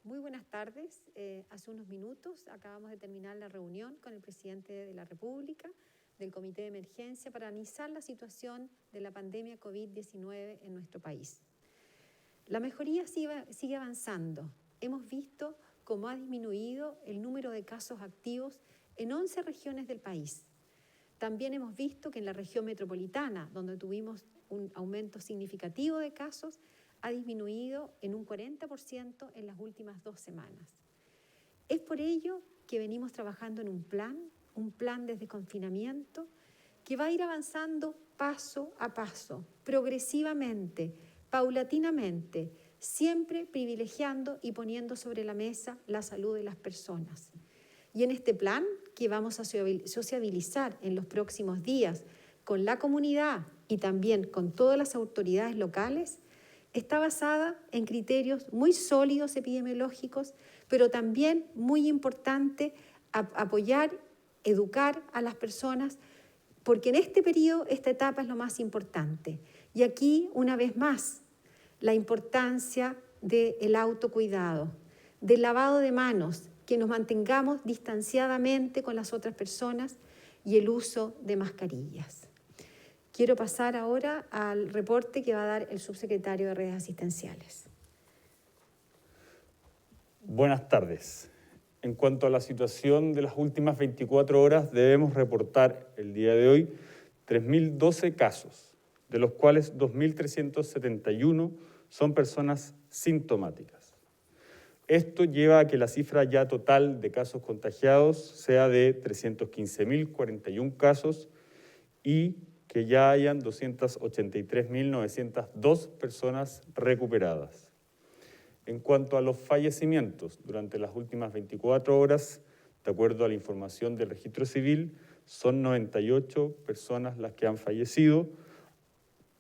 Muy buenas tardes. Hace unos minutos acabamos de terminar la reunión con el presidente de la República, del Comité de Emergencia, para analizar la situación de la pandemia COVID-19 en nuestro país. La mejoría sigue avanzando. Hemos visto cómo ha disminuido el número de casos activos en 11 regiones del país. También hemos visto que en la región metropolitana, donde tuvimos un aumento significativo de casos, ha disminuido en un 40% en las últimas 2 semanas. Es por ello que venimos trabajando en un plan de desconfinamiento que va a ir avanzando paso a paso, progresivamente, paulatinamente, siempre privilegiando y poniendo sobre la mesa la salud de las personas. Y en este plan, que vamos a sociabilizar en los próximos días con la comunidad y también con todas las autoridades locales, está basada en criterios muy sólidos epidemiológicos, pero también muy importante apoyar, educar a las personas, porque en este periodo, esta etapa es lo más importante. Y aquí, una vez más, la importancia del autocuidado, del lavado de manos, que nos mantengamos distanciadamente con las otras personas y el uso de mascarillas. Quiero pasar ahora al reporte que va a dar el subsecretario de Redes Asistenciales. Buenas tardes. En cuanto a la situación de las últimas 24 horas, debemos reportar el día de hoy 3.012 casos, de los cuales 2.371 son personas sintomáticas. Esto lleva a que la cifra ya total de casos contagiados sea de 315.041 casos y que ya hayan 283.902 personas recuperadas. En cuanto a los fallecimientos, durante las últimas 24 horas, de acuerdo a la información del Registro Civil, son 98 personas las que han fallecido,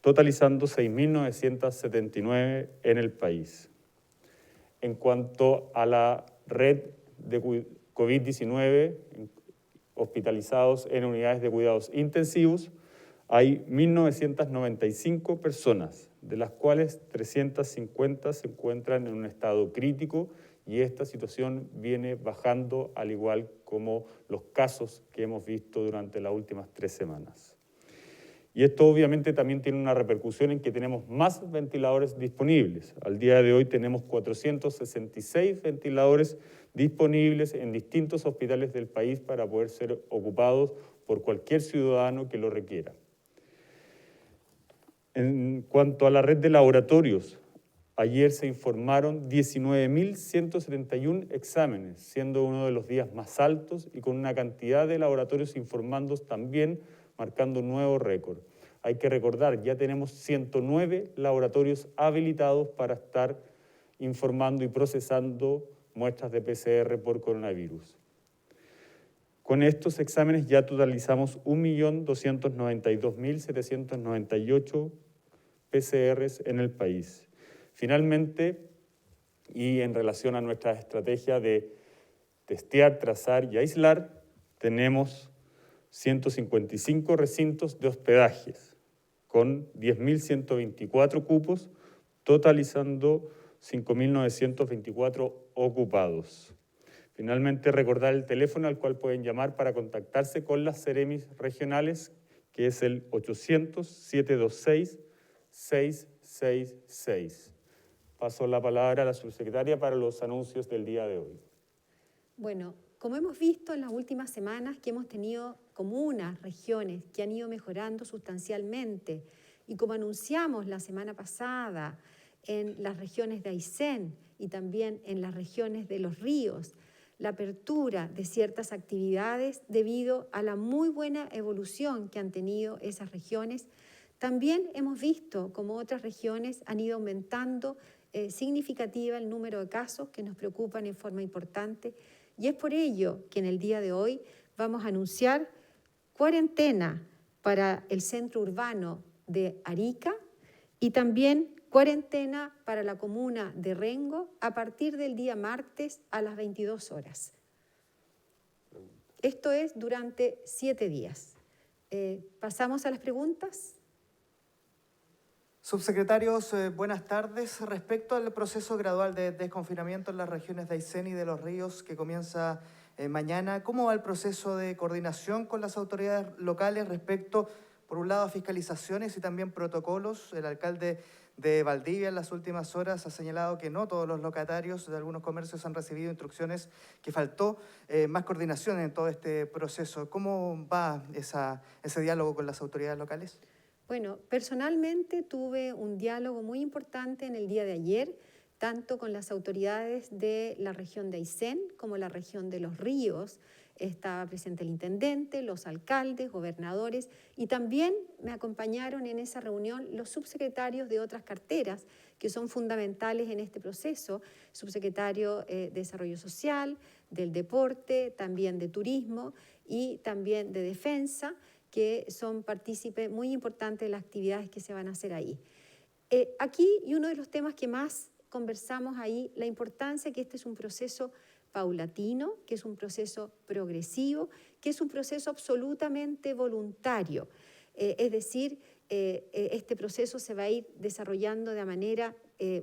totalizando 6.979 en el país. En cuanto a la red de COVID-19 hospitalizados en unidades de cuidados intensivos, hay 1.995 personas, de las cuales 350 se encuentran en un estado crítico y esta situación viene bajando al igual como los casos que hemos visto durante las últimas 3 semanas. Y esto obviamente también tiene una repercusión en que tenemos más ventiladores disponibles. Al día de hoy tenemos 466 ventiladores disponibles en distintos hospitales del país para poder ser ocupados por cualquier ciudadano que lo requiera. En cuanto a la red de laboratorios, ayer se informaron 19.171 exámenes, siendo uno de los días más altos y con una cantidad de laboratorios informando también, marcando un nuevo récord. Hay que recordar, ya tenemos 109 laboratorios habilitados para estar informando y procesando muestras de PCR por coronavirus. Con estos exámenes ya totalizamos 1.292.798 PCRs en el país. Finalmente, y en relación a nuestra estrategia de testear, trazar y aislar, tenemos 155 recintos de hospedajes con 10.124 cupos, totalizando 5.924 ocupados. Finalmente, recordar el teléfono al cual pueden llamar para contactarse con las Ceremis regionales, que es el 800-726-666. Paso la palabra a la subsecretaria para los anuncios del día de hoy. Bueno, como hemos visto en las últimas semanas que hemos tenido comunas, regiones que han ido mejorando sustancialmente y como anunciamos la semana pasada en las regiones de Aysén y también en las regiones de Los Ríos, la apertura de ciertas actividades debido a la muy buena evolución que han tenido esas regiones. También hemos visto cómo otras regiones han ido aumentando significativa el número de casos que nos preocupan en forma importante y es por ello que en el día de hoy vamos a anunciar cuarentena para el centro urbano de Arica y también cuarentena para la comuna de Rengo a partir del día martes a las 22 horas. Esto es durante 7 días. ¿Pasamos a las preguntas? Subsecretarios, buenas tardes. Respecto al proceso gradual de desconfinamiento en las regiones de Aysén y de Los Ríos que comienza mañana, ¿cómo va el proceso de coordinación con las autoridades locales respecto, por un lado, a fiscalizaciones y también protocolos? El alcalde de Valdivia en las últimas horas ha señalado que no todos los locatarios de algunos comercios han recibido instrucciones, que faltó más coordinación en todo este proceso. ¿Cómo va ese diálogo con las autoridades locales? Bueno, personalmente tuve un diálogo muy importante en el día de ayer, tanto con las autoridades de la región de Aysén como la región de Los Ríos. Estaba presente el intendente, los alcaldes, gobernadores y también me acompañaron en esa reunión los subsecretarios de otras carteras que son fundamentales en este proceso, subsecretario de Desarrollo Social, del Deporte, también de Turismo y también de Defensa, que son partícipes muy importantes de las actividades que se van a hacer ahí. Aquí, y uno de los temas que más conversamos ahí, la importancia que este es un proceso paulatino, que es un proceso progresivo, que es un proceso absolutamente voluntario. Es decir, este proceso se va a ir desarrollando de manera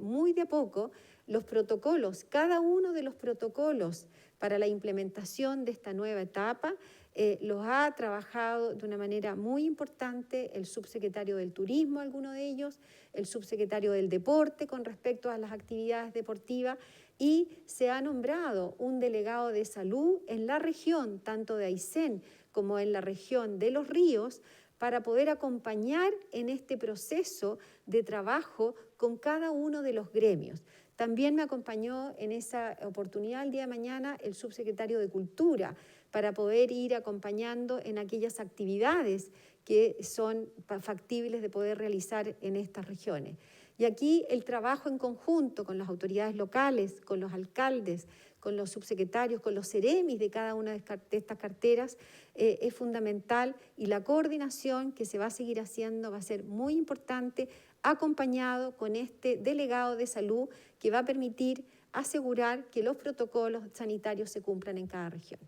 muy de a poco. Los protocolos, cada uno de los protocolos para la implementación de esta nueva etapa, los ha trabajado de una manera muy importante el subsecretario del Turismo, alguno de ellos, el subsecretario del Deporte con respecto a las actividades deportivas, y se ha nombrado un delegado de salud en la región, tanto de Aysén como en la región de Los Ríos, para poder acompañar en este proceso de trabajo con cada uno de los gremios. También me acompañó en esa oportunidad el día de mañana el subsecretario de Cultura, para poder ir acompañando en aquellas actividades que son factibles de poder realizar en estas regiones. Y aquí el trabajo en conjunto con las autoridades locales, con los alcaldes, con los subsecretarios, con los seremis de cada una de estas carteras es fundamental, y la coordinación que se va a seguir haciendo va a ser muy importante, acompañado con este delegado de salud que va a permitir asegurar que los protocolos sanitarios se cumplan en cada región.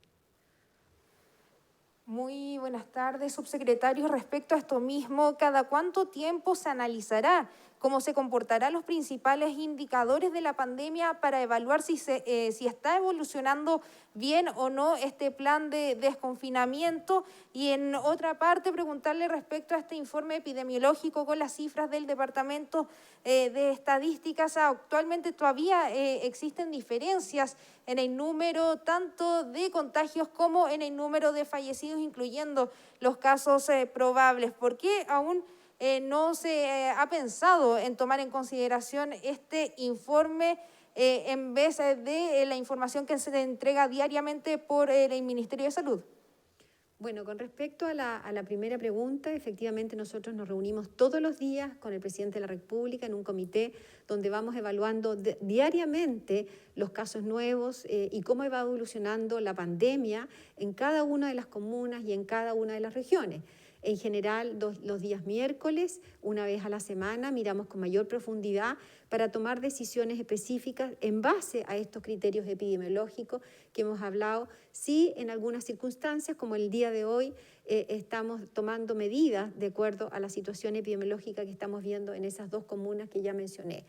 Muy buenas tardes, subsecretario. Respecto a esto mismo, ¿cada cuánto tiempo se analizará cómo se comportarán los principales indicadores de la pandemia para evaluar si está evolucionando bien o no este plan de desconfinamiento? Y en otra parte, preguntarle respecto a este informe epidemiológico con las cifras del Departamento de Estadísticas. Actualmente todavía existen diferencias en el número tanto de contagios como en el número de fallecidos, incluyendo los casos probables. ¿Por qué aún no se ha pensado en tomar en consideración este informe en vez de la información que se entrega diariamente por el Ministerio de Salud? Bueno, con respecto a la primera pregunta, efectivamente nosotros nos reunimos todos los días con el presidente de la República en un comité donde vamos evaluando diariamente los casos nuevos y cómo va evolucionando la pandemia en cada una de las comunas y en cada una de las regiones. En general, los días miércoles, una vez a la semana, miramos con mayor profundidad para tomar decisiones específicas en base a estos criterios epidemiológicos que hemos hablado. Sí, en algunas circunstancias, como el día de hoy, estamos tomando medidas de acuerdo a la situación epidemiológica que estamos viendo en esas dos comunas que ya mencioné.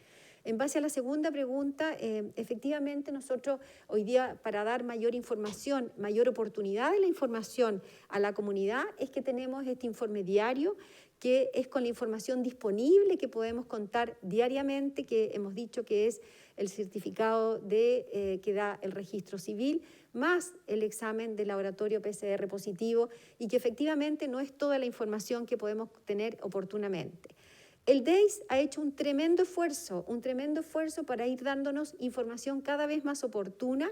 En base a la segunda pregunta, efectivamente nosotros hoy día, para dar mayor información, mayor oportunidad de la información a la comunidad, es que tenemos este informe diario, que es con la información disponible que podemos contar diariamente, que hemos dicho que es el certificado que da el registro civil, más el examen de laboratorio PCR positivo, y que efectivamente no es toda la información que podemos tener oportunamente. El DEIS ha hecho un tremendo esfuerzo para ir dándonos información cada vez más oportuna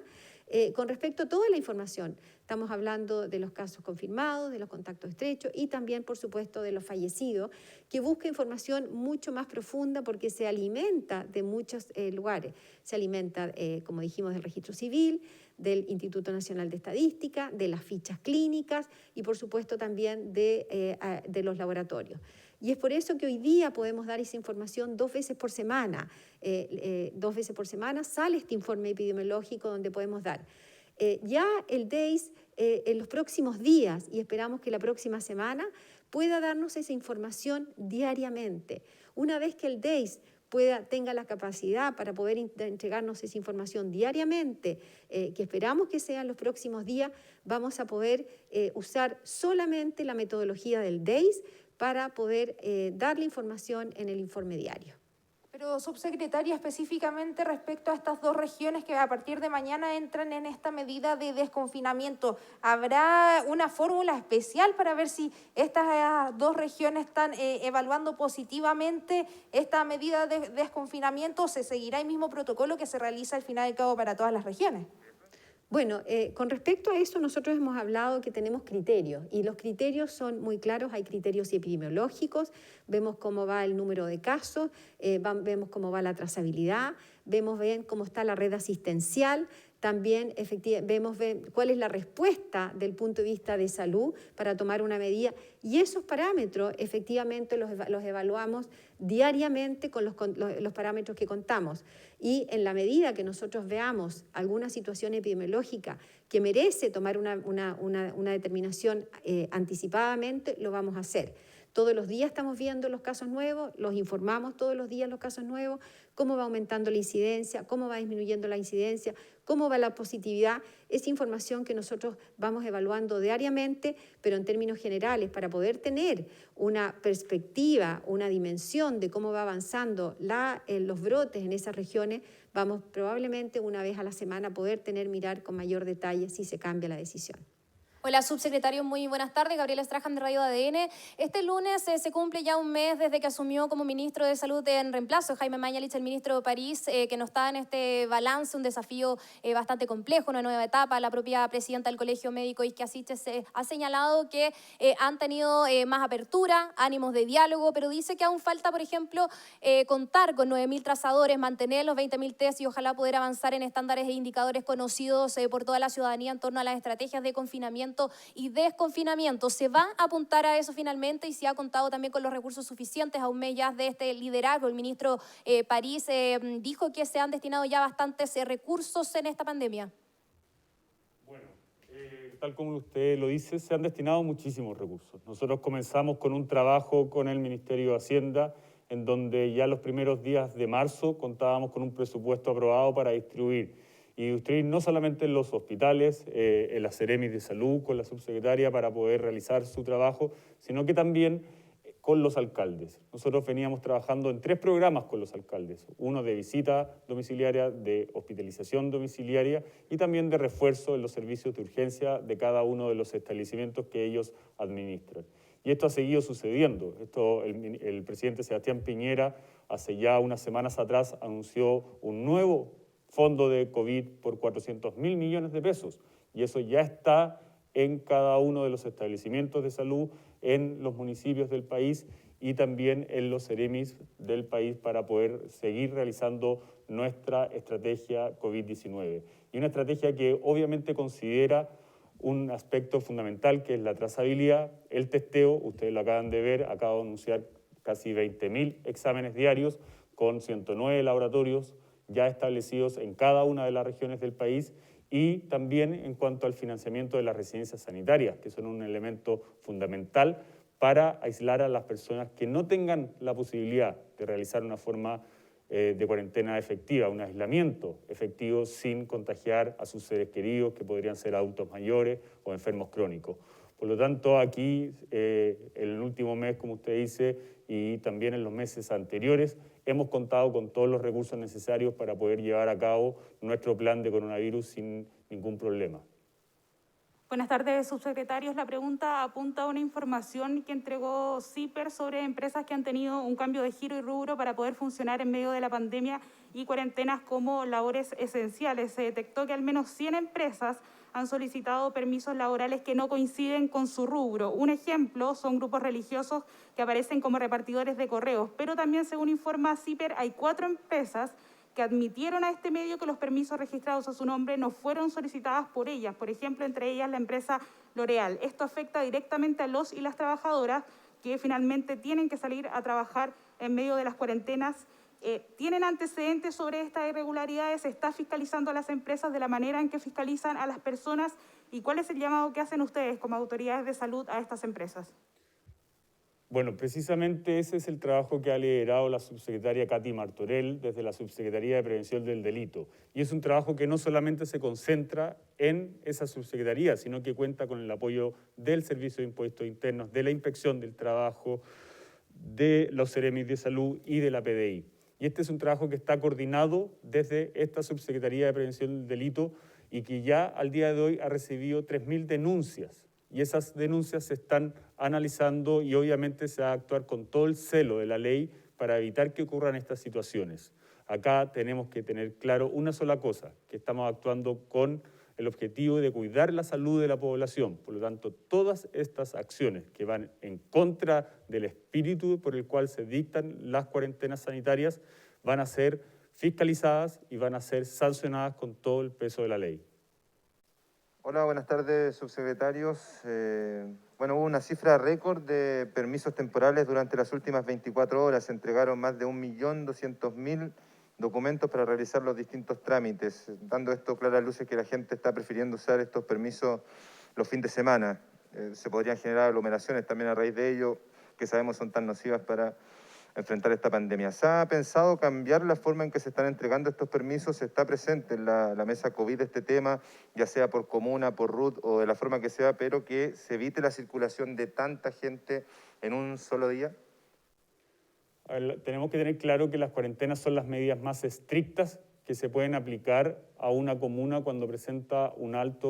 con respecto a toda la información. Estamos hablando de los casos confirmados, de los contactos estrechos y también, por supuesto, de los fallecidos, que busca información mucho más profunda porque se alimenta de muchos lugares. Se alimenta, como dijimos, del registro civil, del Instituto Nacional de Estadística, de las fichas clínicas y, por supuesto, también de los laboratorios. Y es por eso que hoy día podemos dar esa información 2 veces por semana. 2 veces por semana sale este informe epidemiológico donde podemos dar. Ya el DEIS en los próximos días, y esperamos que la próxima semana, pueda darnos esa información diariamente. Una vez que el DEIS tenga la capacidad para poder entregarnos esa información diariamente, que esperamos que sea en los próximos días, vamos a poder usar solamente la metodología del DEIS para poder dar la información en el informe diario. Pero, subsecretaria, específicamente respecto a estas dos regiones que a partir de mañana entran en esta medida de desconfinamiento, ¿habrá una fórmula especial para ver si estas dos regiones están evaluando positivamente esta medida de desconfinamiento o se seguirá el mismo protocolo que se realiza al final y al cabo para todas las regiones? Bueno, con respecto a eso nosotros hemos hablado que tenemos criterios y los criterios son muy claros, hay criterios epidemiológicos, vemos cómo va el número de casos, vemos cómo va la trazabilidad, vemos bien cómo está la red asistencial, también vemos cuál es la respuesta del punto de vista de salud para tomar una medida y esos parámetros efectivamente los evaluamos diariamente con los parámetros que contamos y en la medida que nosotros veamos alguna situación epidemiológica que merece tomar una determinación anticipadamente, lo vamos a hacer. Todos los días estamos viendo los casos nuevos, los informamos todos los días los casos nuevos, cómo va aumentando la incidencia, cómo va disminuyendo la incidencia, cómo va la positividad. Es información que nosotros vamos evaluando diariamente, pero en términos generales, para poder tener una perspectiva, una dimensión de cómo va avanzando los brotes en esas regiones, vamos probablemente una vez a la semana a poder mirar con mayor detalle si se cambia la decisión. Hola, subsecretario, muy buenas tardes. Gabriela Strahan de Radio ADN. Este lunes se cumple ya un mes desde que asumió como ministro de Salud en reemplazo Jaime Mañalich, el ministro de París, que nos está en este balance, un desafío bastante complejo, una nueva etapa. La propia presidenta del Colegio Médico, Isquia Siches, ha señalado que han tenido más apertura, ánimos de diálogo, pero dice que aún falta, por ejemplo, contar con 9.000 trazadores, mantener los 20.000 test y ojalá poder avanzar en estándares e indicadores conocidos por toda la ciudadanía en torno a las estrategias de confinamiento y desconfinamiento. ¿Se va a apuntar a eso finalmente y se ha contado también con los recursos suficientes a un mes ya de este liderazgo? El ministro París dijo que se han destinado ya bastantes recursos en esta pandemia. Bueno, tal como usted lo dice, se han destinado muchísimos recursos. Nosotros comenzamos con un trabajo con el Ministerio de Hacienda en donde ya los primeros días de marzo contábamos con un presupuesto aprobado para distribuir no solamente en los hospitales, en las Seremis de Salud, con la subsecretaria para poder realizar su trabajo, sino que también con los alcaldes. Nosotros veníamos trabajando en 3 programas con los alcaldes, uno de visita domiciliaria, de hospitalización domiciliaria y también de refuerzo en los servicios de urgencia de cada uno de los establecimientos que ellos administran. Y esto ha seguido sucediendo. El presidente Sebastián Piñera hace ya unas semanas atrás anunció un nuevo fondo de COVID por 400.000 millones de pesos y eso ya está en cada uno de los establecimientos de salud en los municipios del país y también en los Seremis del país para poder seguir realizando nuestra estrategia COVID-19. Y una estrategia que obviamente considera un aspecto fundamental que es la trazabilidad, el testeo, ustedes lo acaban de ver, acabo de anunciar casi 20.000 exámenes diarios con 109 laboratorios ya establecidos en cada una de las regiones del país y también en cuanto al financiamiento de las residencias sanitarias, que son un elemento fundamental para aislar a las personas que no tengan la posibilidad de realizar una forma de cuarentena efectiva, un aislamiento efectivo sin contagiar a sus seres queridos, que podrían ser adultos mayores o enfermos crónicos. Por lo tanto, aquí, en el último mes, como usted dice, y también en los meses anteriores, hemos contado con todos los recursos necesarios para poder llevar a cabo nuestro plan de coronavirus sin ningún problema. Buenas tardes, subsecretarios. La pregunta apunta a una información que entregó CIPER sobre empresas que han tenido un cambio de giro y rubro para poder funcionar en medio de la pandemia y cuarentenas como labores esenciales. Se detectó que al menos 100 empresas han solicitado permisos laborales que no coinciden con su rubro. Un ejemplo son grupos religiosos que aparecen como repartidores de correos, pero también, según informa CIPER, hay 4 empresas que admitieron a este medio que los permisos registrados a su nombre no fueron solicitadas por ellas, por ejemplo, entre ellas la empresa L'Oréal. Esto afecta directamente a los y las trabajadoras que finalmente tienen que salir a trabajar en medio de las cuarentenas. ¿Tienen antecedentes sobre estas irregularidades? ¿Se está fiscalizando a las empresas de la manera en que fiscalizan a las personas? ¿Y cuál es el llamado que hacen ustedes como autoridades de salud a estas empresas? Bueno, precisamente ese es el trabajo que ha liderado la subsecretaria Katy Martorell desde la Subsecretaría de Prevención del Delito. Y es un trabajo que no solamente se concentra en esa subsecretaría, sino que cuenta con el apoyo del Servicio de Impuestos Internos, de la Inspección del Trabajo, de los Ceremis de Salud y de la PDI. Y este es un trabajo que está coordinado desde esta Subsecretaría de Prevención del Delito y que ya al día de hoy ha recibido 3.000 denuncias. Y esas denuncias se están analizando y obviamente se va a actuar con todo el celo de la ley para evitar que ocurran estas situaciones. Acá tenemos que tener claro una sola cosa, que estamos actuando con el objetivo de cuidar la salud de la población. Por lo tanto, todas estas acciones que van en contra del espíritu por el cual se dictan las cuarentenas sanitarias van a ser fiscalizadas y van a ser sancionadas con todo el peso de la ley. Hola, buenas tardes, subsecretarios. Bueno, hubo una cifra récord de permisos temporales durante las últimas 24 horas. Se entregaron más de 1.200.000 documentos para realizar los distintos trámites, dando esto claras luces que la gente está prefiriendo usar estos permisos los fines de semana. Se podrían generar aglomeraciones también a raíz de ello, que sabemos son tan nocivas para enfrentar esta pandemia. ¿Se ha pensado cambiar la forma en que se están entregando estos permisos? ¿Está presente en la mesa COVID este tema, ya sea por comuna, por RUT o de la forma que sea, pero que se evite la circulación de tanta gente en un solo día? Tenemos que tener claro que las cuarentenas son las medidas más estrictas que se pueden aplicar a una comuna cuando presenta una alta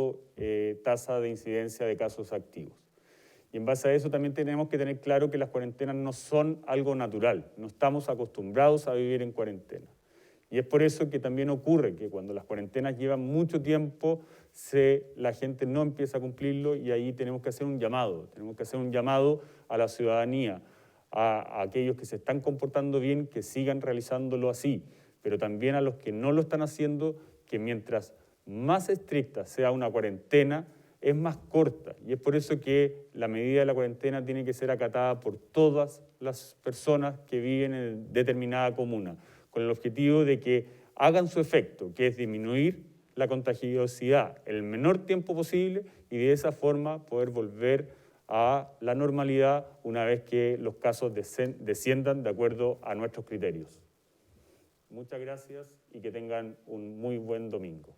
tasa de incidencia de casos activos. Y en base a eso también tenemos que tener claro que las cuarentenas no son algo natural, no estamos acostumbrados a vivir en cuarentena. Y es por eso que también ocurre que cuando las cuarentenas llevan mucho tiempo, la gente no empieza a cumplirlo y ahí tenemos que hacer un llamado a la ciudadanía, a aquellos que se están comportando bien, que sigan realizándolo así, pero también a los que no lo están haciendo, que mientras más estricta sea una cuarentena, es más corta, y es por eso que la medida de la cuarentena tiene que ser acatada por todas las personas que viven en determinada comuna, con el objetivo de que hagan su efecto, que es disminuir la contagiosidad en el menor tiempo posible y de esa forma poder volver a la normalidad una vez que los casos desciendan de acuerdo a nuestros criterios. Muchas gracias y que tengan un muy buen domingo.